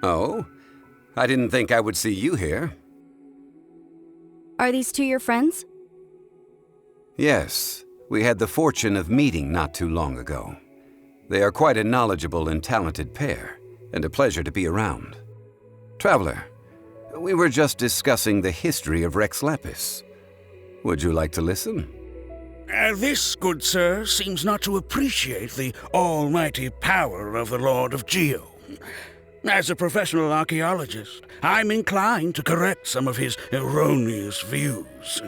Oh? I didn't think I would see you here. Are these two your friends? Yes, we had the fortune of meeting not too long ago. They are quite a knowledgeable and talented pair, and a pleasure to be around. Traveler, we were just discussing the history of Rex Lapis. Would you like to listen? This, good sir, seems not to appreciate the almighty power of the Lord of Geo. As a professional archaeologist, I'm inclined to correct some of his erroneous views.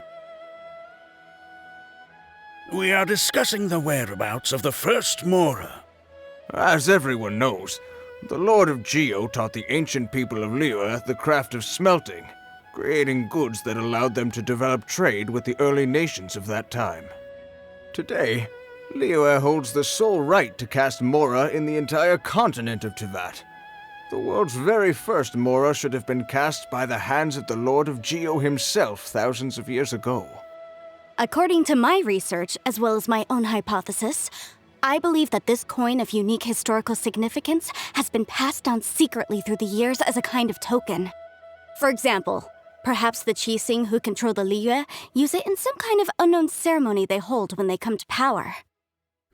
We are discussing the whereabouts of the first Mora. As everyone knows, the Lord of Geo taught the ancient people of Liyue the craft of smelting, creating goods that allowed them to develop trade with the early nations of that time. Today, Liyue holds the sole right to cast Mora in the entire continent of Teyvat. The world's very first Mora should have been cast by the hands of the Lord of Geo himself thousands of years ago. According to my research, as well as my own hypothesis, I believe that this coin of unique historical significance has been passed down secretly through the years as a kind of token. For example, perhaps the Qixing who control the Liyue use it in some kind of unknown ceremony they hold when they come to power.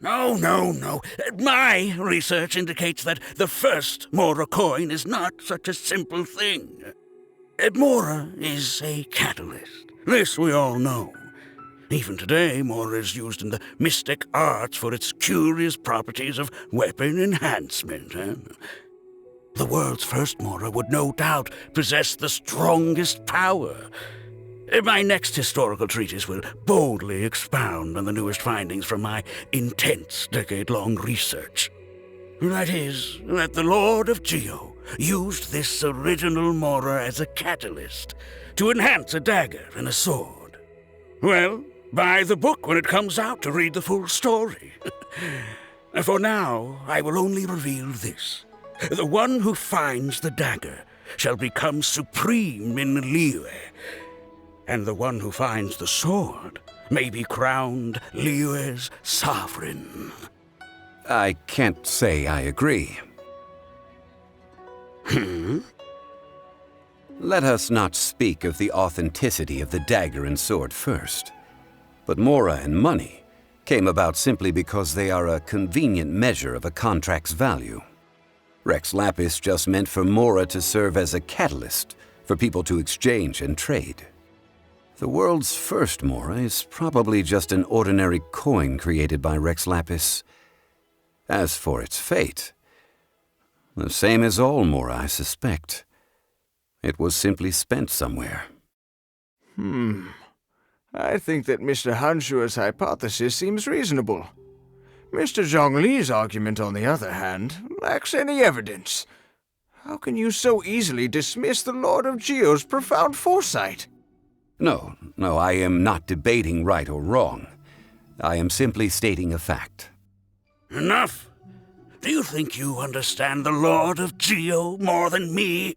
No. My research indicates that the first Mora coin is not such a simple thing. Mora is a catalyst. This we all know. Even today, Mora is used in the mystic arts for its curious properties of weapon enhancement. The world's first Mora would no doubt possess the strongest power. My next historical treatise will boldly expound on the newest findings from my intense decade-long research. That is, that the Lord of Geo used this original Mora as a catalyst to enhance a dagger and a sword. Well, buy the book when it comes out to read the full story. For now, I will only reveal this. The one who finds the dagger shall become supreme in Liyue, and the one who finds the sword may be crowned Liyue's sovereign. I can't say I agree. Let us not speak of the authenticity of the dagger and sword first. But Mora and money came about simply because they are a convenient measure of a contract's value. Rex Lapis just meant for Mora to serve as a catalyst for people to exchange and trade. The world's first Mora is probably just an ordinary coin created by Rex Lapis. As for its fate, the same as all Mora, I suspect. It was simply spent somewhere. I think that Mr. Hanshua's hypothesis seems reasonable. Mr. Zhongli's argument, on the other hand, lacks any evidence. How can you so easily dismiss the Lord of Geo's profound foresight? No, I am not debating right or wrong. I am simply stating a fact. Enough! Do you think you understand the Lord of Geo more than me?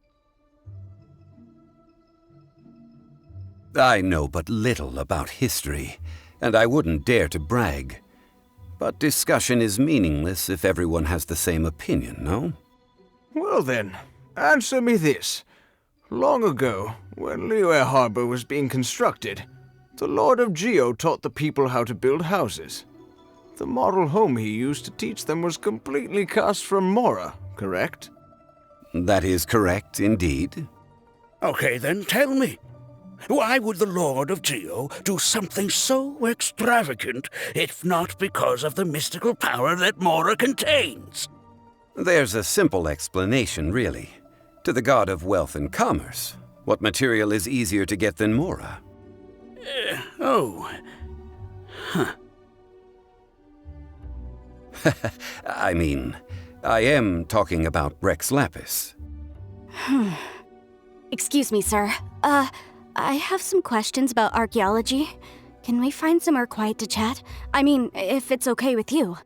I know but little about history, and I wouldn't dare to brag. But discussion is meaningless if everyone has the same opinion, no? Well then, answer me this. Long ago, when Liyue Harbor was being constructed, the Lord of Geo taught the people how to build houses. The model home he used to teach them was completely cast from Mora, correct? That is correct, indeed. Okay, then tell me. Why would the Lord of Geo do something so extravagant if not because of the mystical power that Mora contains? There's a simple explanation, really. To the god of wealth and commerce, what material is easier to get than Mora? I mean, I am talking about Rex Lapis. Excuse me, sir. I have some questions about archaeology. Can we find somewhere quiet to chat? I mean, if it's okay with you.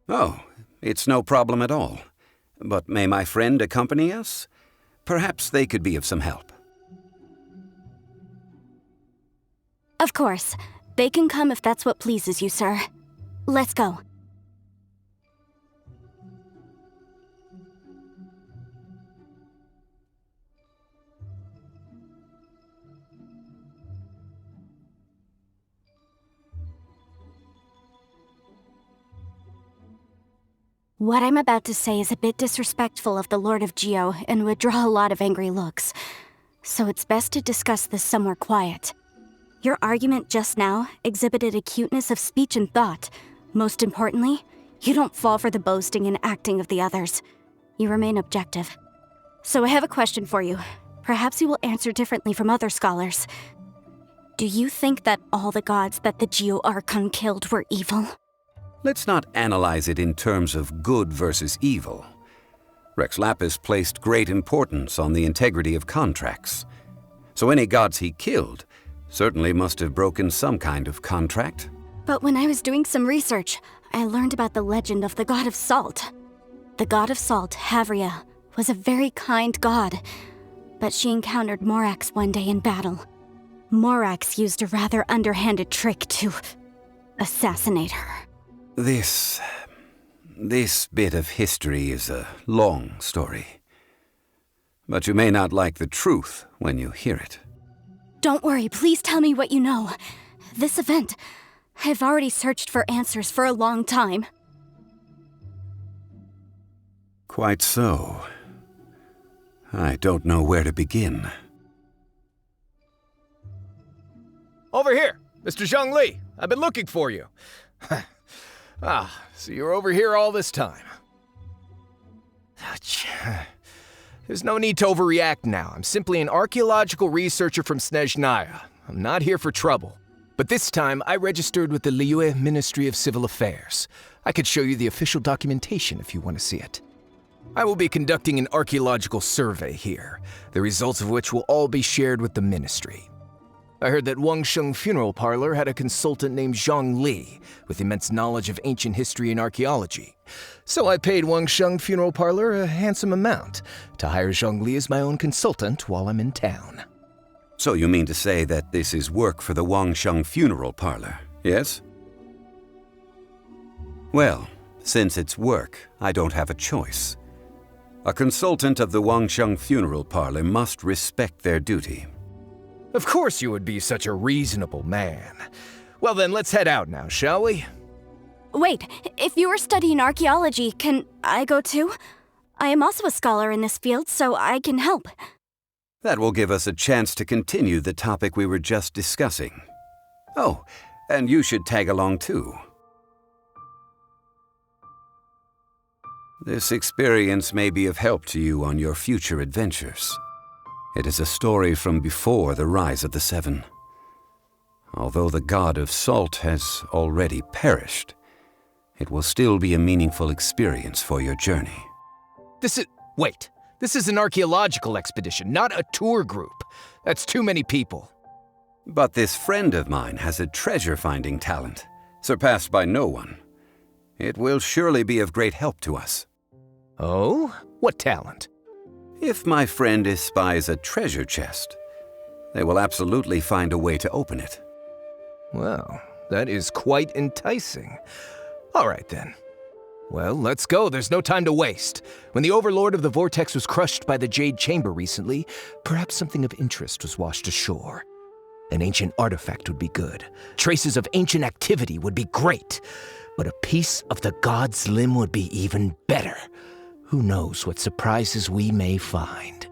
Oh, it's no problem at all. But may my friend accompany us? Perhaps they could be of some help. Of course. They can come if that's what pleases you, sir. Let's go. What I'm about to say is a bit disrespectful of the Lord of Geo and would draw a lot of angry looks. So it's best to discuss this somewhere quiet. Your argument just now exhibited acuteness of speech and thought. Most importantly, you don't fall for the boasting and acting of the others. You remain objective. So I have a question for you. Perhaps you will answer differently from other scholars. Do you think that all the gods that the Geo Archon killed were evil? Let's not analyze it in terms of good versus evil. Rex Lapis placed great importance on the integrity of contracts. So any gods he killed certainly must have broken some kind of contract. But when I was doing some research, I learned about the legend of the god of salt. The god of salt, Havria, was a very kind god, but she encountered Morax one day in battle. Morax used a rather underhanded trick to assassinate her. This bit of history is a long story. But you may not like the truth when you hear it. Don't worry, please tell me what you know. This event, I've already searched for answers for a long time. Quite so. I don't know where to begin. Over here, Mr. Zhongli. I've been looking for you. So you're over here all this time. There's no need to overreact now. I'm simply an archaeological researcher from Snezhnaya. I'm not here for trouble. But this time, I registered with the Liyue Ministry of Civil Affairs. I could show you the official documentation if you want to see it. I will be conducting an archaeological survey here, the results of which will all be shared with the ministry. I heard that Wangsheng Funeral Parlor had a consultant named Zhongli with immense knowledge of ancient history and archaeology. So I paid Wangsheng Funeral Parlor a handsome amount to hire Zhongli as my own consultant while I'm in town. So you mean to say that this is work for the Wangsheng Funeral Parlor, yes? Well, since it's work, I don't have a choice. A consultant of the Wangsheng Funeral Parlor must respect their duty. Of course you would be such a reasonable man. Well then, let's head out now, shall we? Wait, if you are studying archaeology, can I go too? I am also a scholar in this field, so I can help. That will give us a chance to continue the topic we were just discussing. Oh, and you should tag along too. This experience may be of help to you on your future adventures. It is a story from before the rise of the Seven. Although the god of salt has already perished, it will still be a meaningful experience for your journey. Wait, this is an archaeological expedition, not a tour group. That's too many people. But this friend of mine has a treasure-finding talent, surpassed by no one. It will surely be of great help to us. Oh? What talent? If my friend espies a treasure chest, they will absolutely find a way to open it. Well, that is quite enticing. All right then. Well, let's go. There's no time to waste. When the Overlord of the Vortex was crushed by the Jade Chamber recently, perhaps something of interest was washed ashore. An ancient artifact would be good. Traces of ancient activity would be great. But a piece of the god's limb would be even better. Who knows what surprises we may find.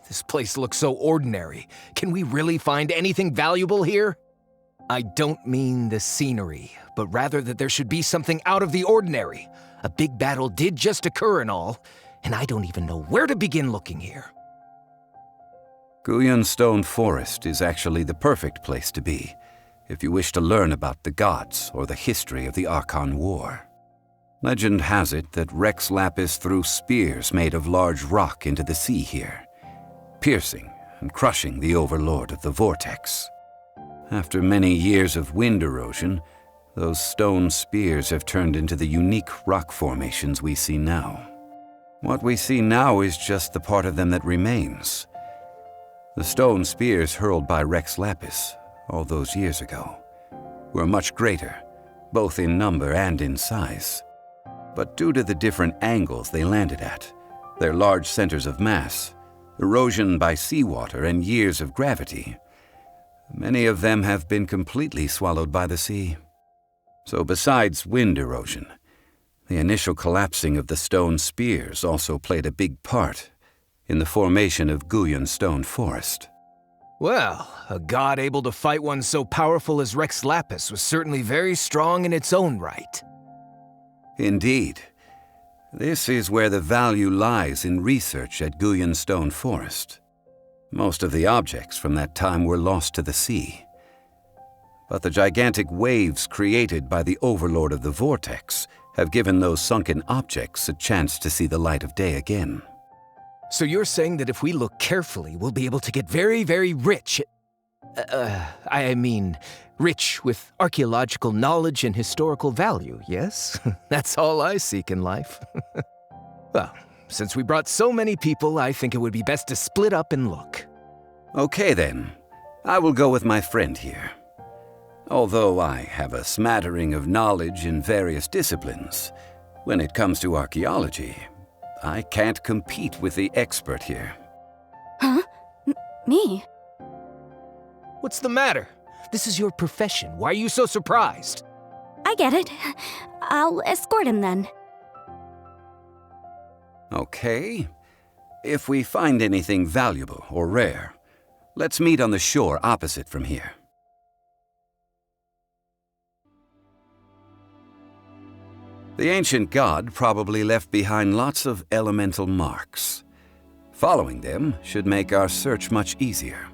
This place looks so ordinary. Can we really find anything valuable here? I don't mean the scenery, but rather that there should be something out of the ordinary. A big battle did just occur and all, and I don't even know where to begin looking here. Guyun Stone Forest is actually the perfect place to be. if you wish to learn about the gods or the history of the Archon War. Legend has it that Rex Lapis threw spears made of large rock into the sea here, piercing and crushing the overlord of the vortex. After many years of wind erosion, those stone spears have turned into the unique rock formations we see now. What we see now is just the part of them that remains. The stone spears hurled by Rex Lapis all those years ago were much greater, both in number and in size. But due to the different angles they landed at, their large centers of mass, erosion by seawater, and years of gravity, many of them have been completely swallowed by the sea. So besides wind erosion, the initial collapsing of the stone spears also played a big part in the formation of Guyun stone forest. Well, a god able to fight one so powerful as Rex Lapis was certainly very strong in its own right. Indeed. This is where the value lies in research at Guyun stone forest. Most of the objects from that time were lost to the sea. But the gigantic waves created by the overlord of the vortex have given those sunken objects a chance to see the light of day again. So you're saying that if we look carefully, we'll be able to get very, very rich. Rich with archaeological knowledge and historical value, yes? That's all I seek in life. Well, since we brought so many people, I think it would be best to split up and look. Okay then, I will go with my friend here. Although I have a smattering of knowledge in various disciplines, when it comes to archaeology, I can't compete with the expert here. Huh? Me? What's the matter? This is your profession. Why are you so surprised? I get it. I'll escort him then. Okay. If we find anything valuable or rare, let's meet on the shore opposite from here. The ancient god probably left behind lots of elemental marks. Following them should make our search much easier.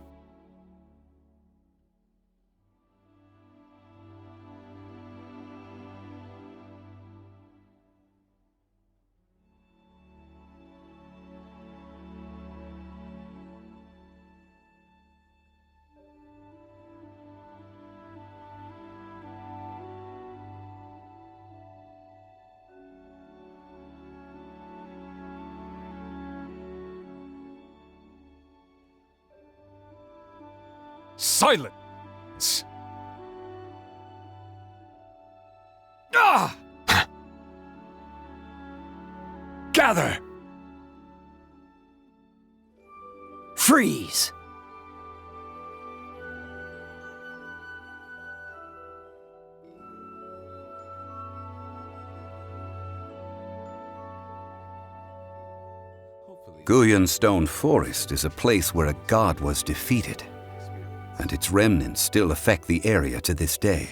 Silence! Ah! Gather! Freeze! Guyun Stone Forest is a place where a god was defeated, and its remnants still affect the area to this day.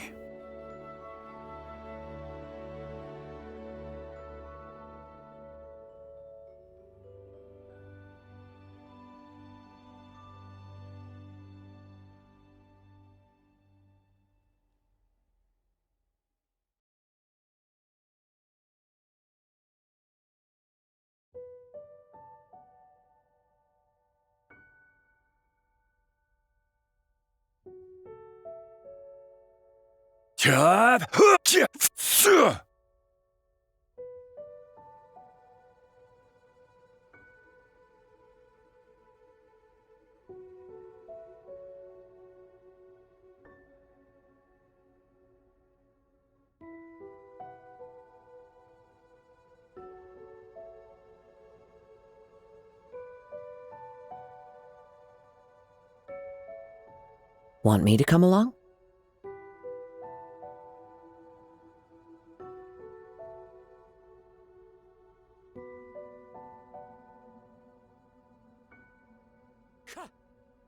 Want me to come along?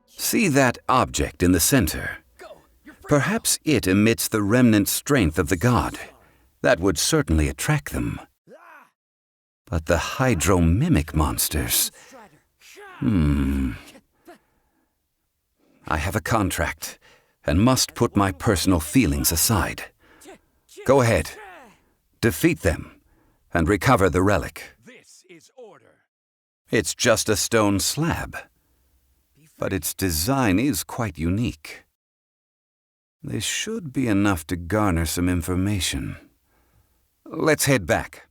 See that object in the center? Perhaps it emits the remnant strength of the god. That would certainly attract them. But the hydromimic monsters... I have a contract. and must put my personal feelings aside. Go ahead. Defeat them, and recover the relic. This is order. It's just a stone slab, but its design is quite unique. This should be enough to garner some information. Let's head back.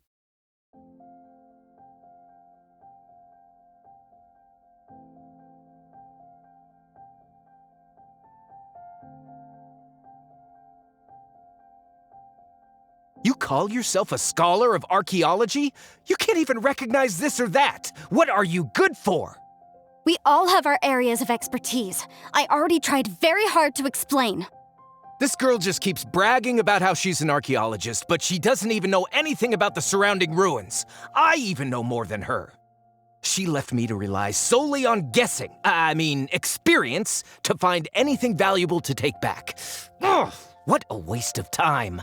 You call yourself a scholar of archaeology? You can't even recognize this or that. What are you good for? We all have our areas of expertise. I already tried very hard to explain. This girl just keeps bragging about how she's an archaeologist, but she doesn't even know anything about the surrounding ruins. I even know more than her. She left me to rely solely on guessing, experience, to find anything valuable to take back. Ugh, what a waste of time.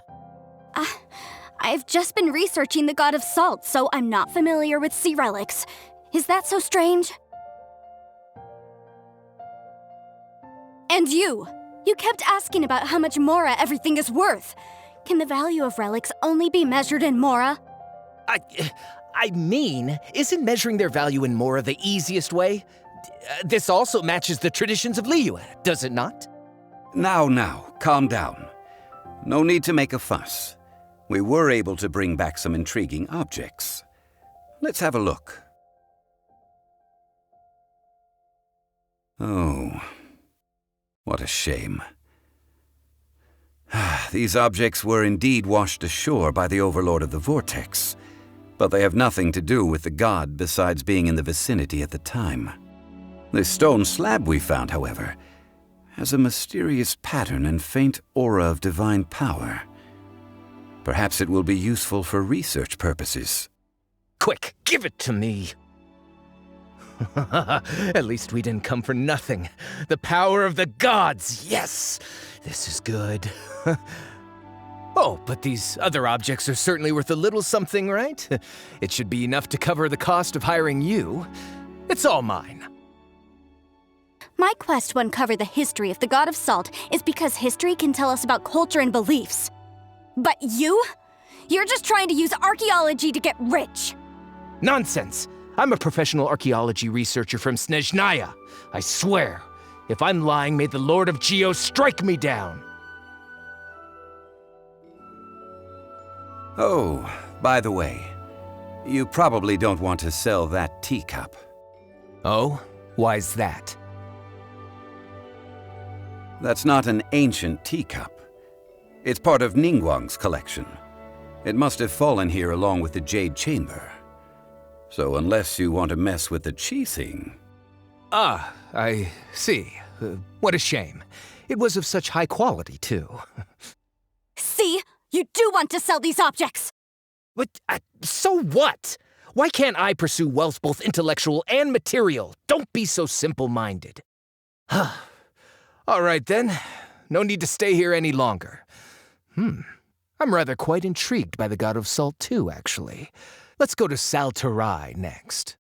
I've just been researching the god of salt, so I'm not familiar with sea relics. Is that so strange? And you kept asking about how much Mora everything is worth. Can the value of relics only be measured in Mora? Isn't measuring their value in Mora the easiest way? This also matches the traditions of Liyue, does it not? Now, calm down. No need to make a fuss. We were able to bring back some intriguing objects. Let's have a look. Oh, what a shame. These objects were indeed washed ashore by the Overlord of the Vortex, but they have nothing to do with the god besides being in the vicinity at the time. The stone slab we found, however, has a mysterious pattern and faint aura of divine power. Perhaps it will be useful for research purposes. Quick, give it to me. At least we didn't come for nothing. The power of the gods, yes! This is good. Oh, but these other objects are certainly worth a little something, right? It should be enough to cover the cost of hiring you. It's all mine. My quest to uncover the history of the god of salt is because history can tell us about culture and beliefs. But you're just trying to use archaeology to get rich. Nonsense! I'm a professional archaeology researcher from Snezhnaya. I swear, if I'm lying, may the Lord of Geo strike me down. Oh, by the way, you probably don't want to sell that teacup. Oh? Why's that? That's not an ancient teacup. It's part of Ningguang's collection. It must have fallen here along with the Jade Chamber. So unless you want to mess with the Qixing... Ah, I see. What a shame. It was of such high quality, too. See? You do want to sell these objects! But, so what? Why can't I pursue wealth both intellectual and material? Don't be so simple-minded. All right, then. No need to stay here any longer. I'm rather quite intrigued by the god of salt, too, actually. Let's go to Sal Terrae next.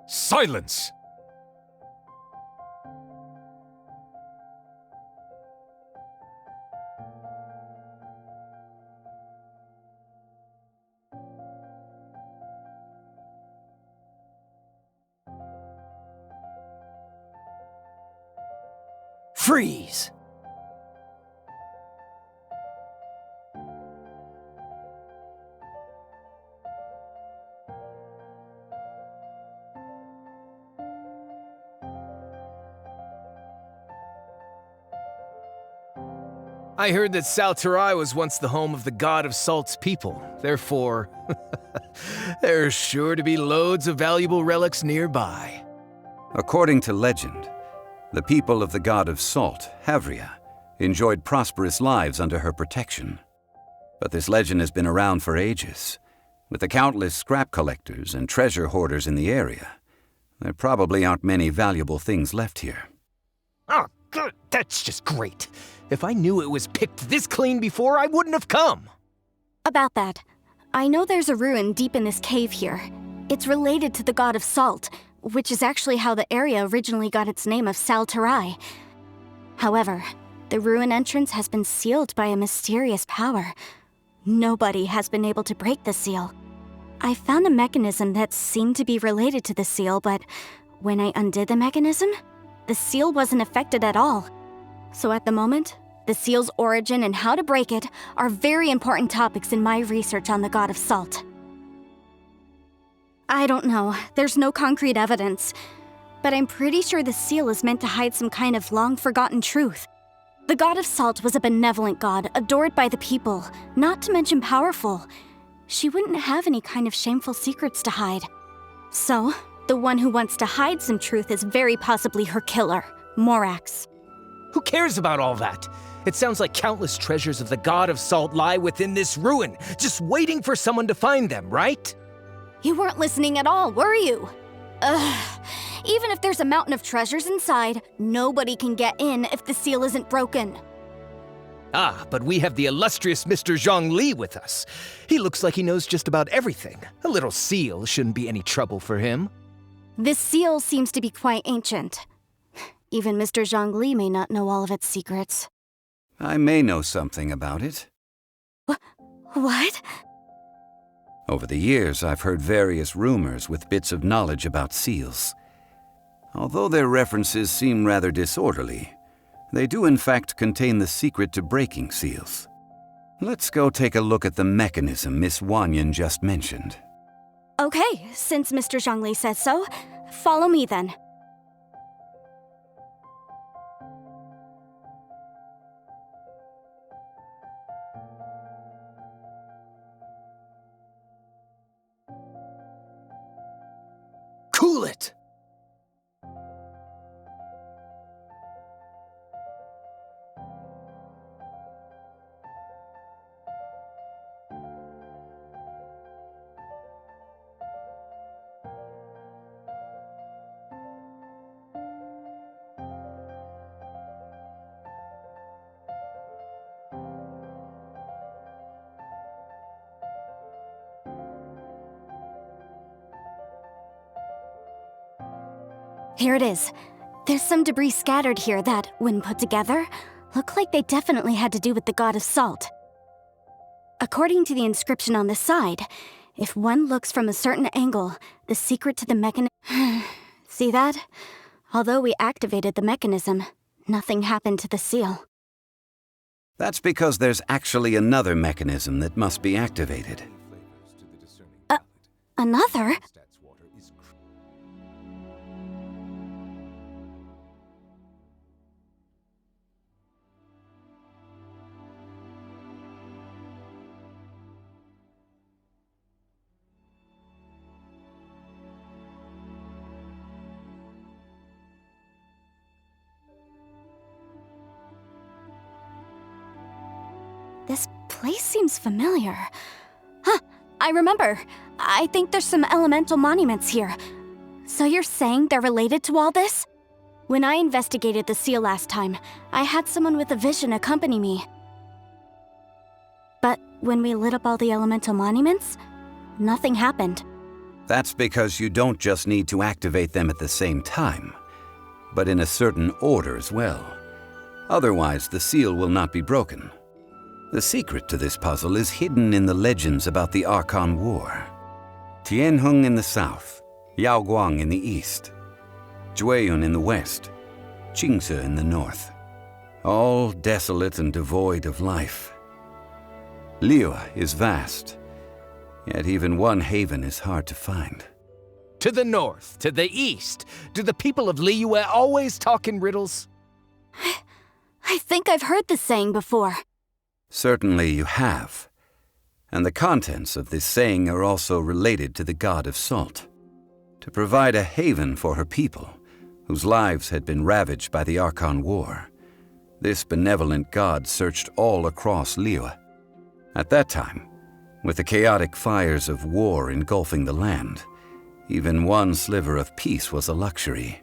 Silence! Freeze! I heard that Sal Terrae was once the home of the god of salt's people. Therefore, there's sure to be loads of valuable relics nearby. According to legend, the people of the god of salt, Havria, enjoyed prosperous lives under her protection. But this legend has been around for ages. With the countless scrap collectors and treasure hoarders in the area, there probably aren't many valuable things left here. Oh, good. That's just great. If I knew it was picked this clean before, I wouldn't have come. About that, I know there's a ruin deep in this cave here. It's related to the god of salt, which is actually how the area originally got its name of Sal Terrae. However, the ruin entrance has been sealed by a mysterious power. Nobody has been able to break the seal. I found a mechanism that seemed to be related to the seal, but when I undid the mechanism, the seal wasn't affected at all. So at the moment, the seal's origin and how to break it are very important topics in my research on the god of salt. I don't know, there's no concrete evidence, but I'm pretty sure the seal is meant to hide some kind of long-forgotten truth. The god of salt was a benevolent god, adored by the people, not to mention powerful. She wouldn't have any kind of shameful secrets to hide. So, the one who wants to hide some truth is very possibly her killer, Morax. Who cares about all that? It sounds like countless treasures of the god of salt lie within this ruin, just waiting for someone to find them, right? You weren't listening at all, were you? Ugh. Even if there's a mountain of treasures inside, nobody can get in if the seal isn't broken. Ah, but we have the illustrious Mr. Zhongli with us. He looks like he knows just about everything. A little seal shouldn't be any trouble for him. This seal seems to be quite ancient. Even Mr. Zhongli may not know all of its secrets. I may know something about it. What? Over the years, I've heard various rumors with bits of knowledge about seals. Although their references seem rather disorderly, they do in fact contain the secret to breaking seals. Let's go take a look at the mechanism Miss Wanyan just mentioned. Okay, since Mr. Zhongli says so, follow me then. Cool it! Here it is. There's some debris scattered here that, when put together, look like they definitely had to do with the god of salt. According to the inscription on the side, if one looks from a certain angle, the secret to the mechanism... See that? Although we activated the mechanism, nothing happened to the seal. That's because there's actually another mechanism that must be activated. Another? This place seems familiar. Huh, I remember. I think there's some elemental monuments here. So you're saying they're related to all this? When I investigated the seal last time, I had someone with a vision accompany me. But when we lit up all the elemental monuments, nothing happened. That's because you don't just need to activate them at the same time, but in a certain order as well. Otherwise, the seal will not be broken. The secret to this puzzle is hidden in the legends about the Archon War. Tianheng in the south, Yaoguang in the east, Jueyun in the west, Qingce in the north. All desolate and devoid of life. Liyue is vast, yet even one haven is hard to find. To the north, to the east. Do the people of Liyue always talk in riddles? I think I've heard this saying before. Certainly you have. And the contents of this saying are also related to the god of salt. To provide a haven for her people, whose lives had been ravaged by the Archon War, this benevolent god searched all across Liyue. At that time, with the chaotic fires of war engulfing the land, even one sliver of peace was a luxury.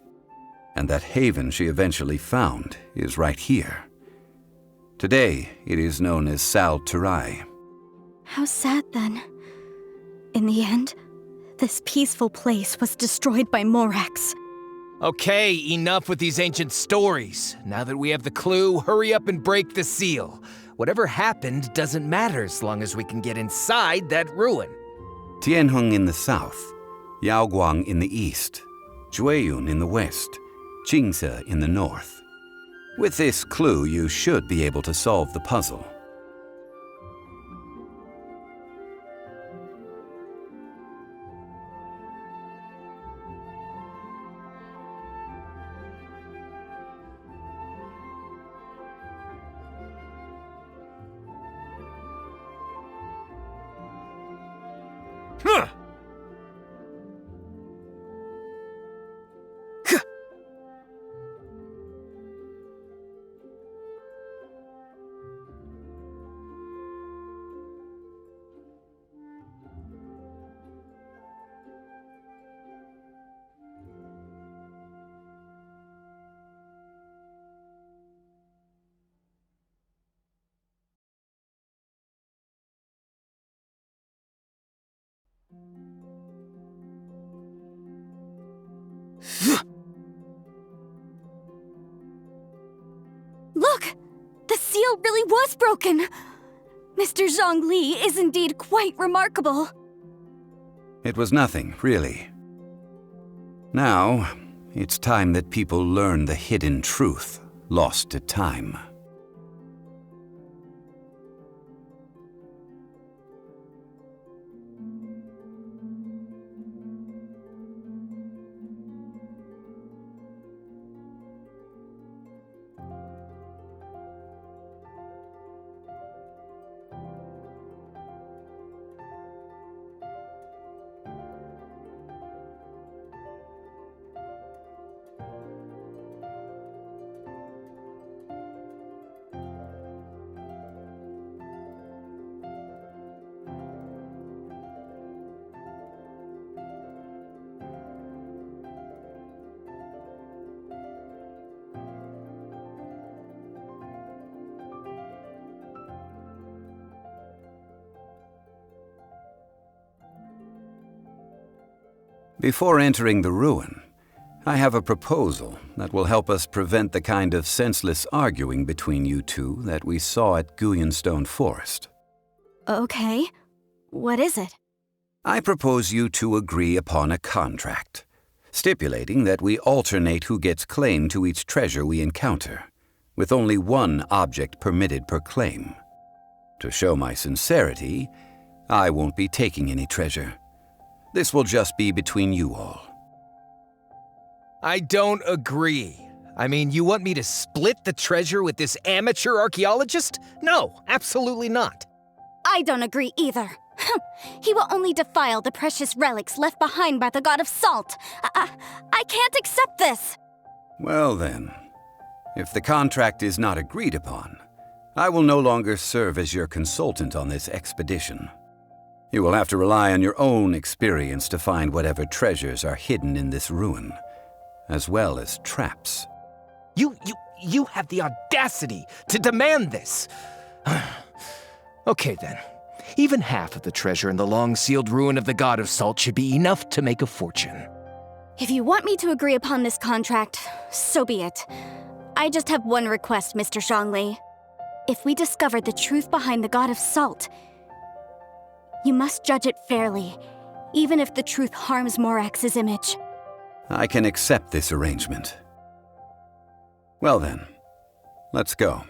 And that haven she eventually found is right here. Today, it is known as Sal Terrae. How sad then. In the end, this peaceful place was destroyed by Morax. Okay, enough with these ancient stories. Now that we have the clue, hurry up and break the seal. Whatever happened doesn't matter as long as we can get inside that ruin. Tianheng in the south, Yaoguang in the east, Jueyun in the west, Jingze in the north. With this clue, you should be able to solve the puzzle. Look! The seal really was broken! Mr. Zhongli is indeed quite remarkable. It was nothing, really. Now, it's time that people learn the hidden truth lost to time. Before entering the ruin, I have a proposal that will help us prevent the kind of senseless arguing between you two that we saw at Guyun-Stone Forest. Okay. What is it? I propose you two agree upon a contract, stipulating that we alternate who gets claim to each treasure we encounter, with only one object permitted per claim. To show my sincerity, I won't be taking any treasure. This will just be between you all. I don't agree. I mean, you want me to split the treasure with this amateur archaeologist? No, absolutely not. I don't agree either. He will only defile the precious relics left behind by the god of salt. I can't accept this. Well then, if the contract is not agreed upon, I will no longer serve as your consultant on this expedition. You will have to rely on your own experience to find whatever treasures are hidden in this ruin, as well as traps. You have the audacity to demand this. Okay then. Even half of the treasure in the long-sealed ruin of the God of Salt should be enough to make a fortune. If you want me to agree upon this contract, so be it. I just have one request, Mr. Zhongli. If we discover the truth behind the God of Salt, you must judge it fairly, even if the truth harms Morax's image. I can accept this arrangement. Well then, let's go.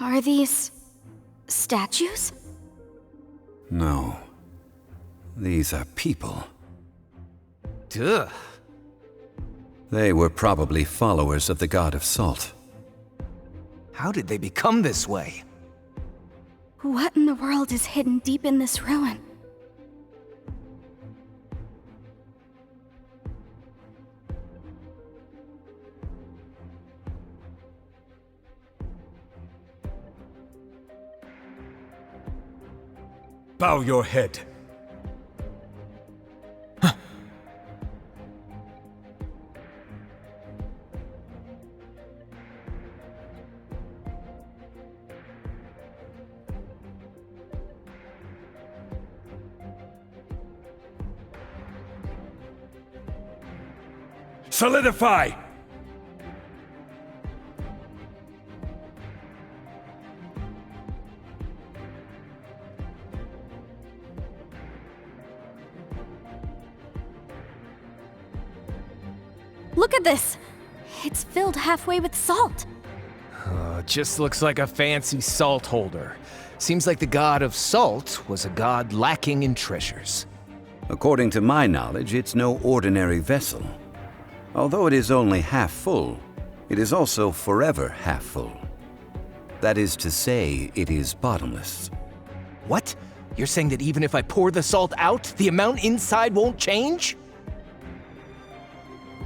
Are these statues? No. These are people. Duh. They were probably followers of the god of salt. How did they become this way? What in the world is hidden deep in this ruin? Bow your head. Solidify! Look at this! It's filled halfway with salt. Just looks like a fancy salt holder. Seems like the god of salt was a god lacking in treasures. According to my knowledge, it's no ordinary vessel. Although it is only half full, it is also forever half full. That is to say, it is bottomless. What? You're saying that even if I pour the salt out, the amount inside won't change?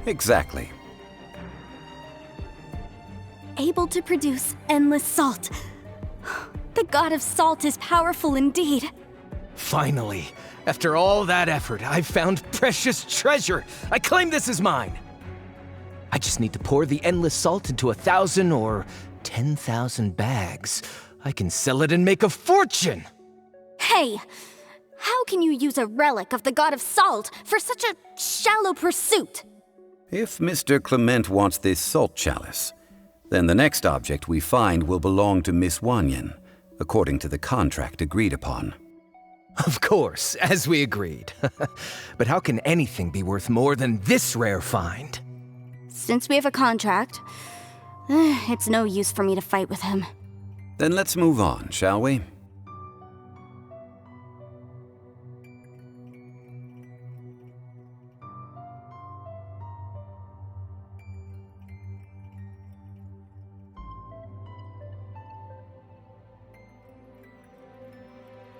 Exactly. Able to produce endless salt. The god of salt is powerful indeed. Finally, after all that effort, I've found precious treasure. I claim this as mine. I just need to pour the endless salt into 1,000 or 10,000 bags. I can sell it and make a fortune. Hey, how can you use a relic of the god of salt for such a shallow pursuit? If Mr. Clement wants this salt chalice, then the next object we find will belong to Miss Wanyan, according to the contract agreed upon. Of course, as we agreed. But how can anything be worth more than this rare find? Since we have a contract, it's no use for me to fight with him. Then let's move on, shall we?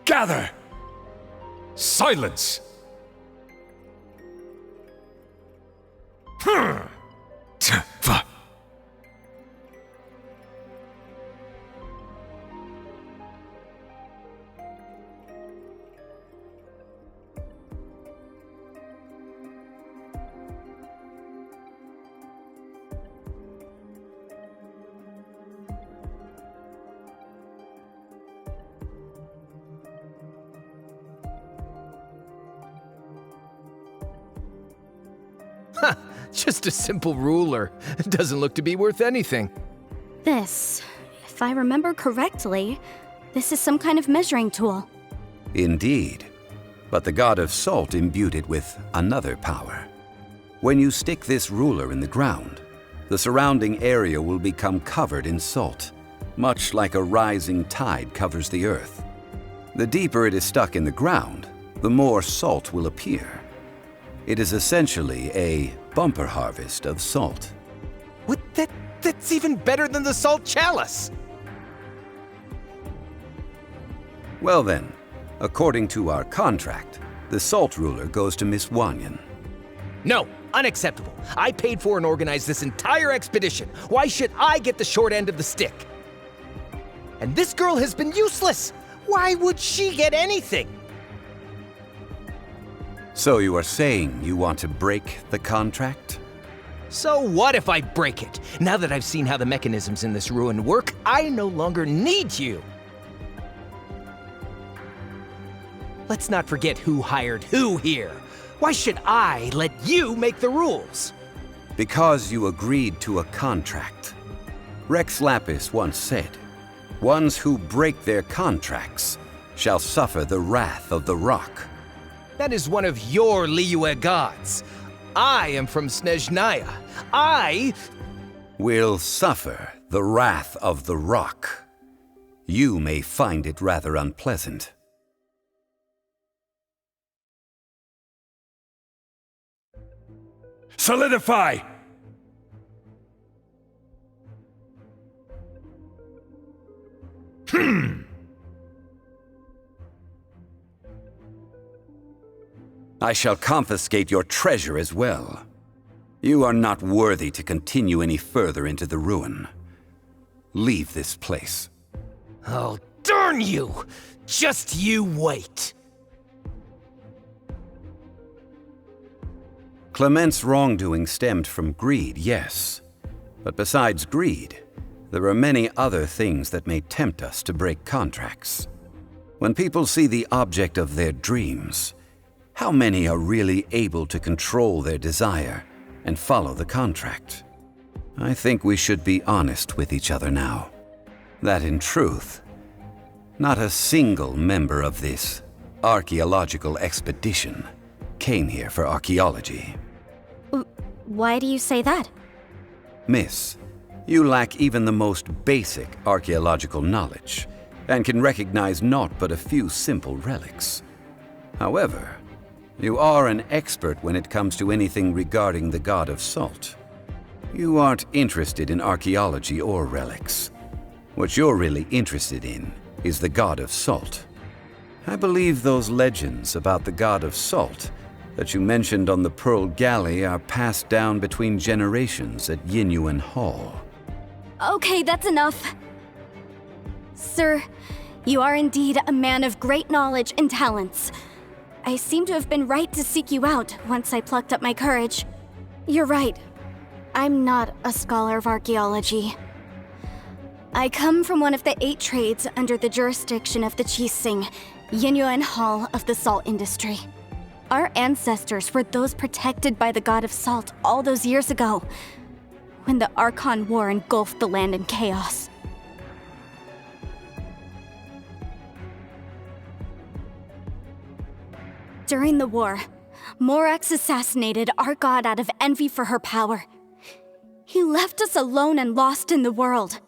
Gather! Silence! Just a simple ruler. It doesn't look to be worth anything. This, if I remember correctly, this is some kind of measuring tool. Indeed. But the god of salt imbued it with another power. When you stick this ruler in the ground, the surrounding area will become covered in salt, much like a rising tide covers the earth. The deeper it is stuck in the ground, the more salt will appear. It is essentially a bumper harvest of salt. What? That's even better than the salt chalice! Well then, according to our contract, the salt ruler goes to Miss Wanyan. No, unacceptable. I paid for and organized this entire expedition. Why should I get the short end of the stick? And this girl has been useless. Why would she get anything? So you are saying you want to break the contract? So what if I break it? Now that I've seen how the mechanisms in this ruin work, I no longer need you. Let's not forget who hired who here. Why should I let you make the rules? Because you agreed to a contract. Rex Lapis once said, "Ones who break their contracts shall suffer the wrath of the rock." That is one of your Liyue gods. I am from Snezhnaya. I Will suffer the wrath of the rock. You may find it rather unpleasant. Solidify! I shall confiscate your treasure as well. You are not worthy to continue any further into the ruin. Leave this place. Oh, darn you! Just you wait! Clement's wrongdoing stemmed from greed, yes. But besides greed, there are many other things that may tempt us to break contracts. When people see the object of their dreams, how many are really able to control their desire and follow the contract? I think we should be honest with each other now. That in truth, not a single member of this archaeological expedition came here for archaeology. Why do you say that? Miss, you lack even the most basic archaeological knowledge and can recognize naught but a few simple relics. However, you are an expert when it comes to anything regarding the god of salt. You aren't interested in archaeology or relics. What you're really interested in is the god of salt. I believe those legends about the god of salt that you mentioned on the Pearl Galley are passed down between generations at Guyun-Türmen Hall. Okay, that's enough. Sir, you are indeed a man of great knowledge and talents. I seem to have been right to seek you out once I plucked up my courage. You're right. I'm not a scholar of archaeology. I come from one of the 8 trades under the jurisdiction of the Chising, Guyun-Türmen Hall of the salt industry. Our ancestors were those protected by the god of salt all those years ago, when the Archon War engulfed the land in chaos. During the war, Morax assassinated our god out of envy for her power. He left us alone and lost in the world.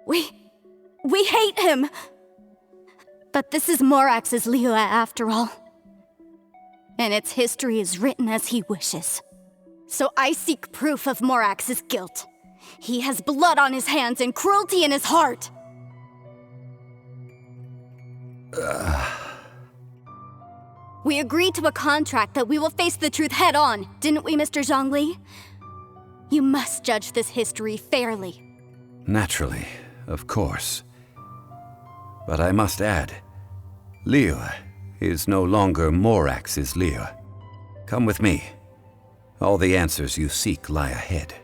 We hate him! But this is Morax's Liyue after all. And its history is written as he wishes. So I seek proof of Morax's guilt. He has blood on his hands and cruelty in his heart! We agreed to a contract that we will face the truth head on, didn't we, Mr. Zhongli? You must judge this history fairly. Naturally, of course. But I must add, Liyue is no longer Morax's Liyue. Come with me. All the answers you seek lie ahead.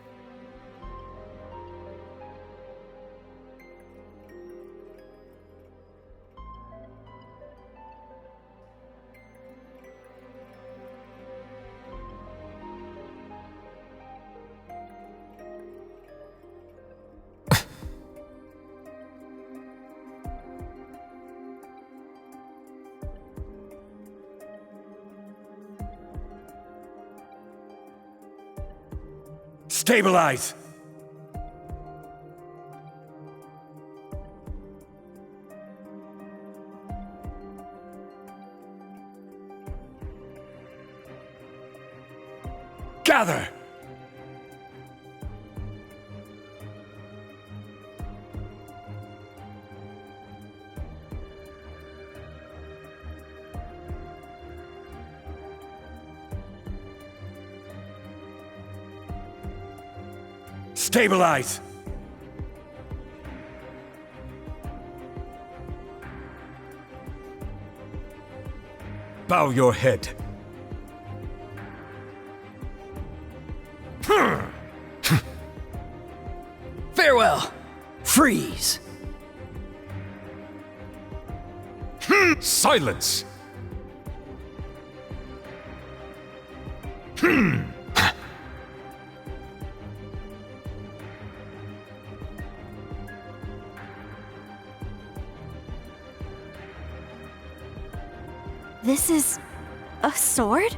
Stabilize! Gather! Stabilize! Bow your head. Farewell! Freeze! Silence! This is a sword?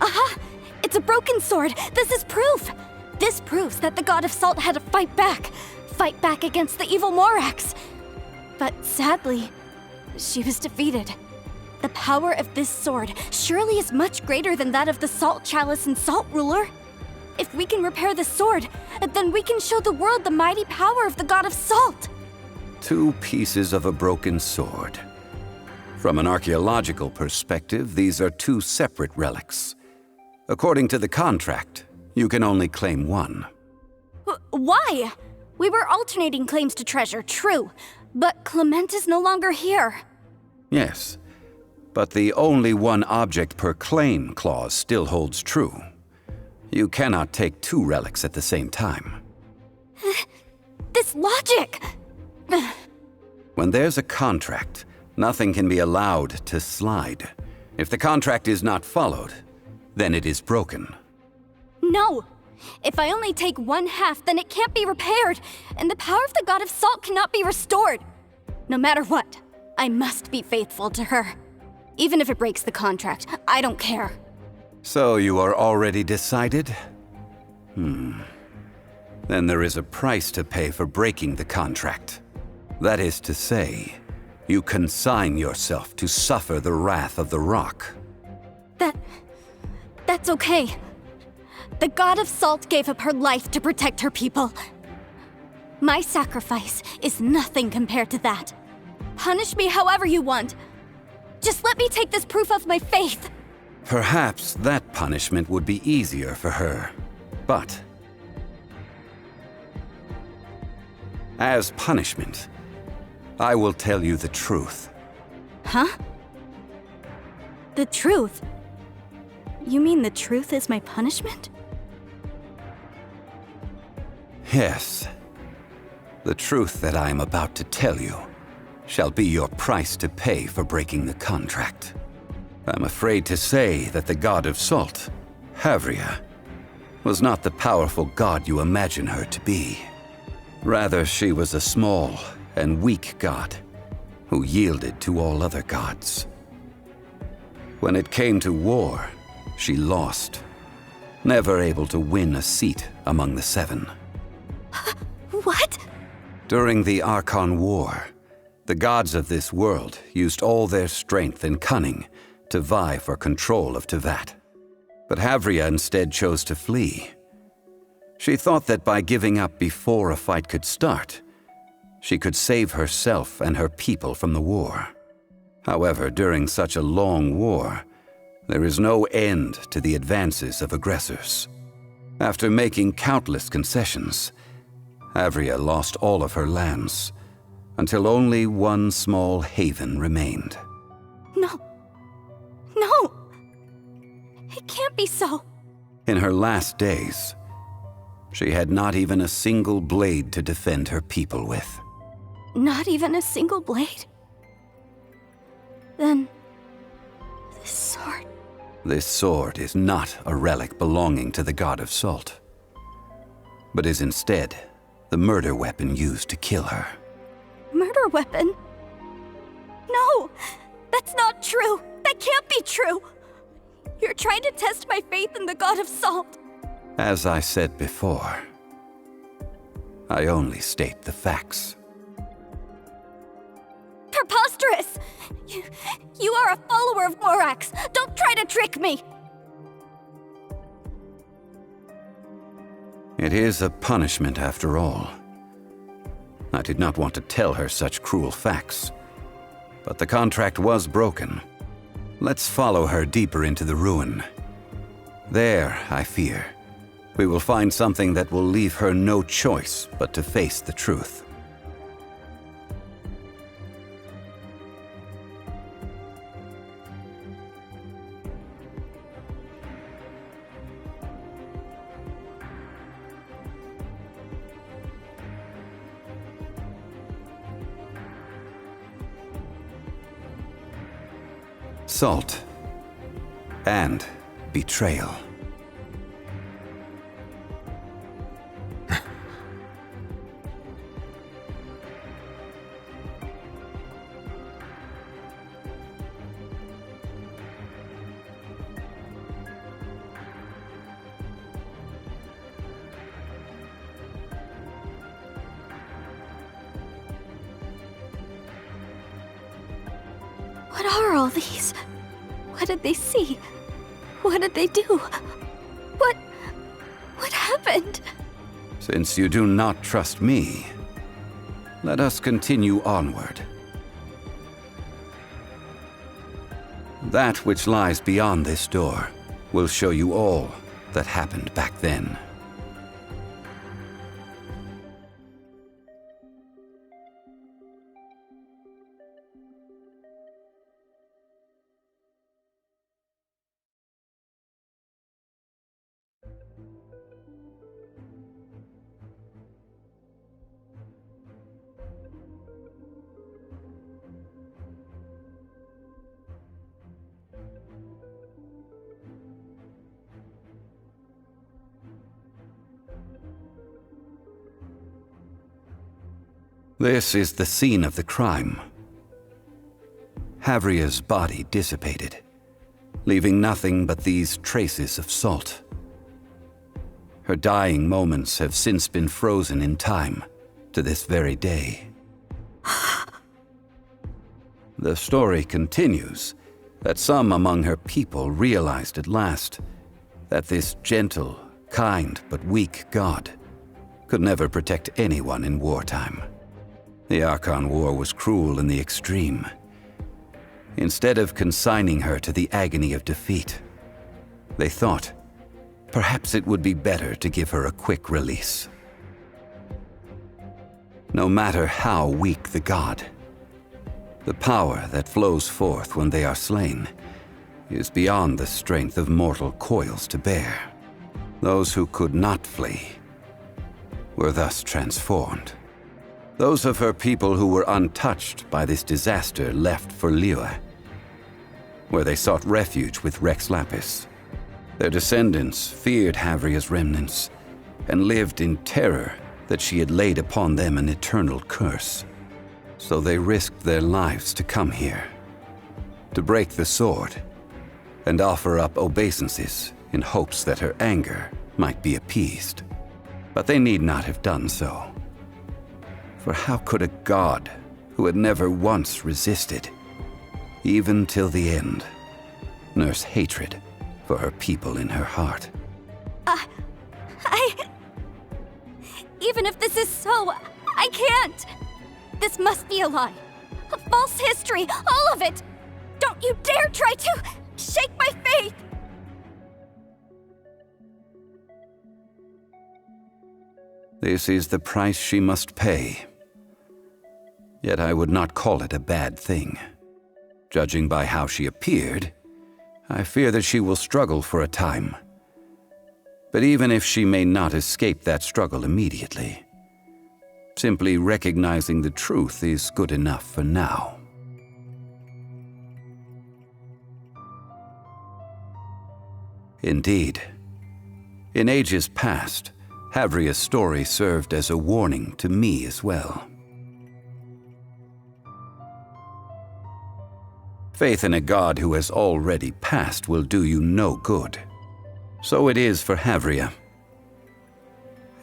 Aha! It's a broken sword! This is proof! This proves that the god of salt had to fight back against the evil Morax. But sadly, she was defeated. The power of this sword surely is much greater than that of the Salt Chalice and Salt Ruler. If we can repair the sword, then we can show the world the mighty power of the God of Salt. 2 pieces of a broken sword. From an archaeological perspective, these are 2 separate relics. According to the contract, you can only claim one. Why? We were alternating claims to treasure, true, but Clement is no longer here. Yes, but the only one object per claim clause still holds true. You cannot take 2 relics at the same time. This logic! When there's a contract, nothing can be allowed to slide. If the contract is not followed, then it is broken. No! If I only take 1/2, then it can't be repaired, and the power of the God of Salt cannot be restored. No matter what, I must be faithful to her. Even if it breaks the contract, I don't care. So you are already decided? Then there is a price to pay for breaking the contract. That is to say, you consign yourself to suffer the wrath of the rock. That's okay. The God of Salt gave up her life to protect her people. My sacrifice is nothing compared to that. Punish me however you want. Just let me take this proof of my faith. Perhaps that punishment would be easier for her, but as punishment, I will tell you the truth. Huh? The truth? You mean the truth is my punishment? Yes. The truth that I am about to tell you shall be your price to pay for breaking the contract. I'm afraid to say that the God of Salt, Havria, was not the powerful god you imagine her to be. Rather, she was a small and weak god who yielded to all other gods. When it came to war, she lost, never able to win a seat among the 7. What? During the Archon War, the gods of this world used all their strength and cunning to vie for control of Tevat. But Havria instead chose to flee. She thought that by giving up before a fight could start, she could save herself and her people from the war. However, during such a long war, there is no end to the advances of aggressors. After making countless concessions, Havria lost all of her lands, until only one small haven remained. No. No! It can't be so. In her last days, she had not even a single blade to defend her people with. Not even a single blade? Then, this sword... This sword is not a relic belonging to the God of Salt, but is instead the murder weapon used to kill her. Murder weapon? No! That's not true! That can't be true! You're trying to test my faith in the God of Salt. As I said before, I only state the facts. Preposterous! You are a follower of Morax! Don't try to trick me! It is a punishment after all. I did not want to tell her such cruel facts, but the contract was broken. Let's follow her deeper into the ruin. There, I fear, we will find something that will leave her no choice but to face the truth. Salt and betrayal. What are all these? What did they see? What did they do? What happened? Since you do not trust me, let us continue onward. That which lies beyond this door will show you all that happened back then. This is the scene of the crime. Havria's body dissipated, leaving nothing but these traces of salt. Her dying moments have since been frozen in time to this very day. The story continues that some among her people realized at last that this gentle, kind, but weak god could never protect anyone in wartime. The Archon War was cruel in the extreme. Instead of consigning her to the agony of defeat, they thought perhaps it would be better to give her a quick release. No matter how weak the god, the power that flows forth when they are slain is beyond the strength of mortal coils to bear. Those who could not flee were thus transformed. Those of her people who were untouched by this disaster left for Liyue, where they sought refuge with Rex Lapis. Their descendants feared Havria's remnants and lived in terror that she had laid upon them an eternal curse. So they risked their lives to come here, to break the sword and offer up obeisances in hopes that her anger might be appeased. But they need not have done so. For how could a god who had never once resisted, even till the end, nurse hatred for her people in her heart? Even if this is so, I can't! This must be a lie. A false history, all of it! Don't you dare try to shake my faith! This is the price she must pay. Yet I would not call it a bad thing. Judging by how she appeared, I fear that she will struggle for a time. But even if she may not escape that struggle immediately, simply recognizing the truth is good enough for now. Indeed, in ages past, Havria's story served as a warning to me as well. Faith in a god who has already passed will do you no good. So it is for Havria.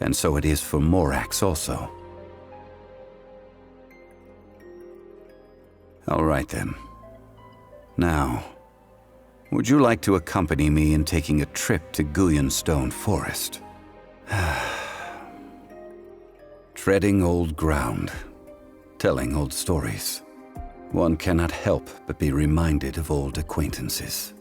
And so it is for Morax also. All right then. Now, would you like to accompany me in taking a trip to Guyun-Stone Forest? Treading old ground, telling old stories. One cannot help but be reminded of old acquaintances.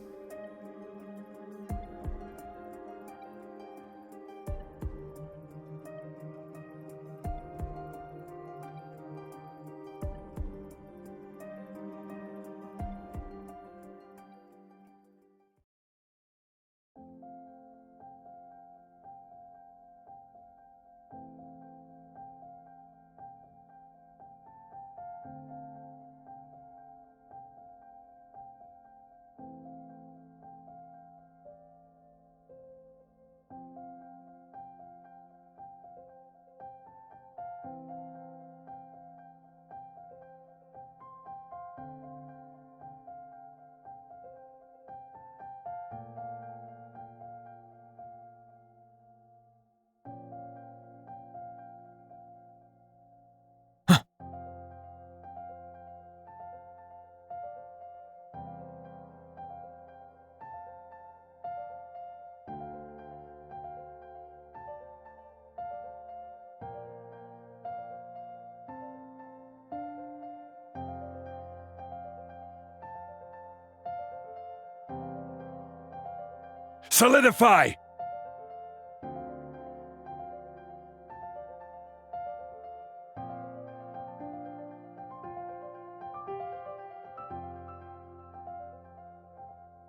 Solidify!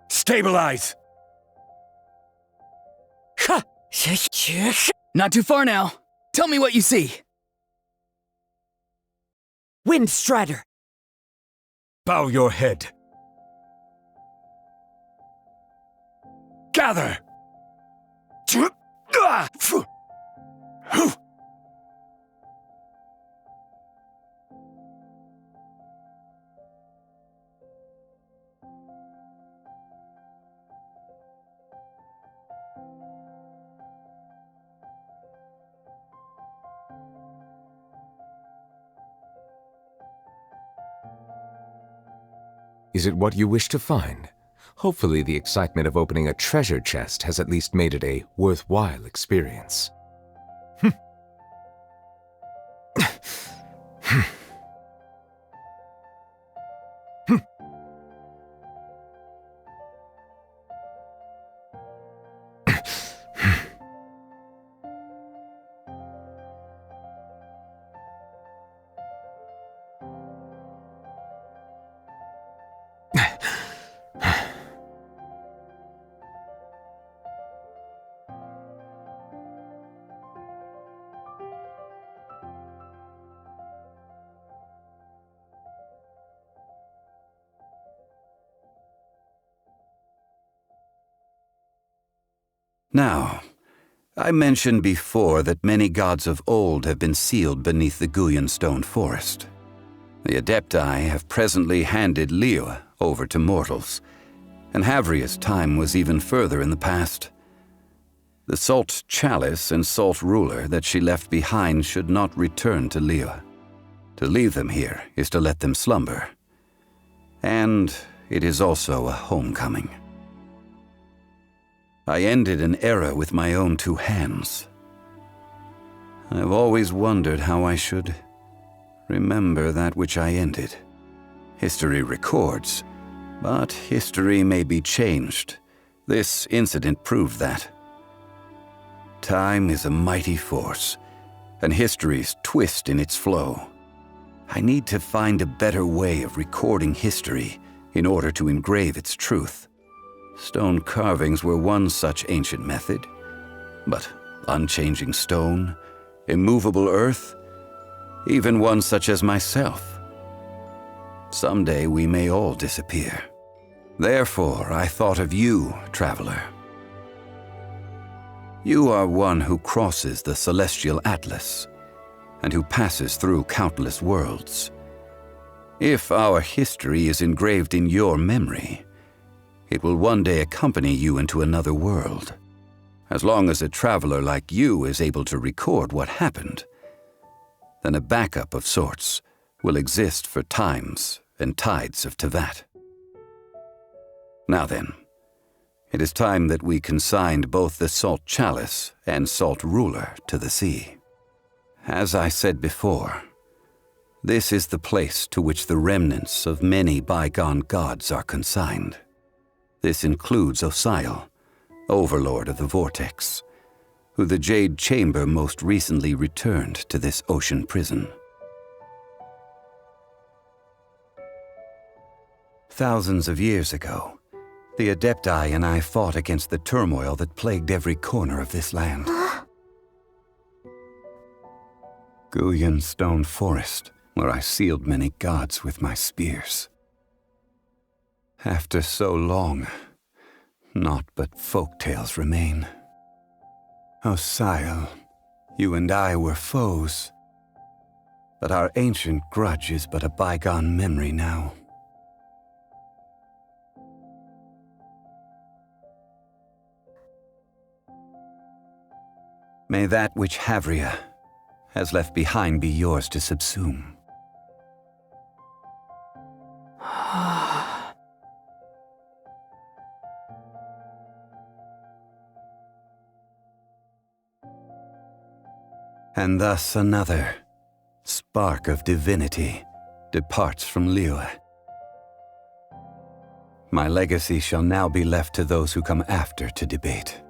Stabilize! Ha! Not too far now. Tell me what you see. Wind Strider! Bow your head. Gather! Is it what you wish to find? Hopefully the excitement of opening a treasure chest has at least made it a worthwhile experience. Now, I mentioned before that many gods of old have been sealed beneath the Guyun stone forest. The Adepti have presently handed Liyue over to mortals, and Havria's time was even further in the past. The salt chalice and salt ruler that she left behind should not return to Liyue. To leave them here is to let them slumber. And it is also a homecoming. I ended an era with my own two hands. I've always wondered how I should remember that which I ended. History records, but history may be changed. This incident proved that. Time is a mighty force, and history's twist in its flow. I need to find a better way of recording history in order to engrave its truth. Stone carvings were one such ancient method, but unchanging stone, immovable earth, even one such as myself. Someday we may all disappear. Therefore, I thought of you, traveler. You are one who crosses the celestial atlas, and who passes through countless worlds. If our history is engraved in your memory, it will one day accompany you into another world. As long as a traveler like you is able to record what happened, then a backup of sorts will exist for times and tides of Teyvat. Now then, it is time that we consigned both the salt chalice and salt ruler to the sea. As I said before, this is the place to which the remnants of many bygone gods are consigned. This includes Osial, overlord of the vortex, who the Jade Chamber most recently returned to this ocean prison. Thousands of years ago, the Adepti and I fought against the turmoil that plagued every corner of this land. Guyun Stone Forest, where I sealed many gods with my spears. After so long, naught but folk tales remain. Osial, you and I were foes, but our ancient grudge is but a bygone memory now. May that which Havria has left behind be yours to subsume. And thus another spark of divinity departs from Liyue. My legacy shall now be left to those who come after to debate.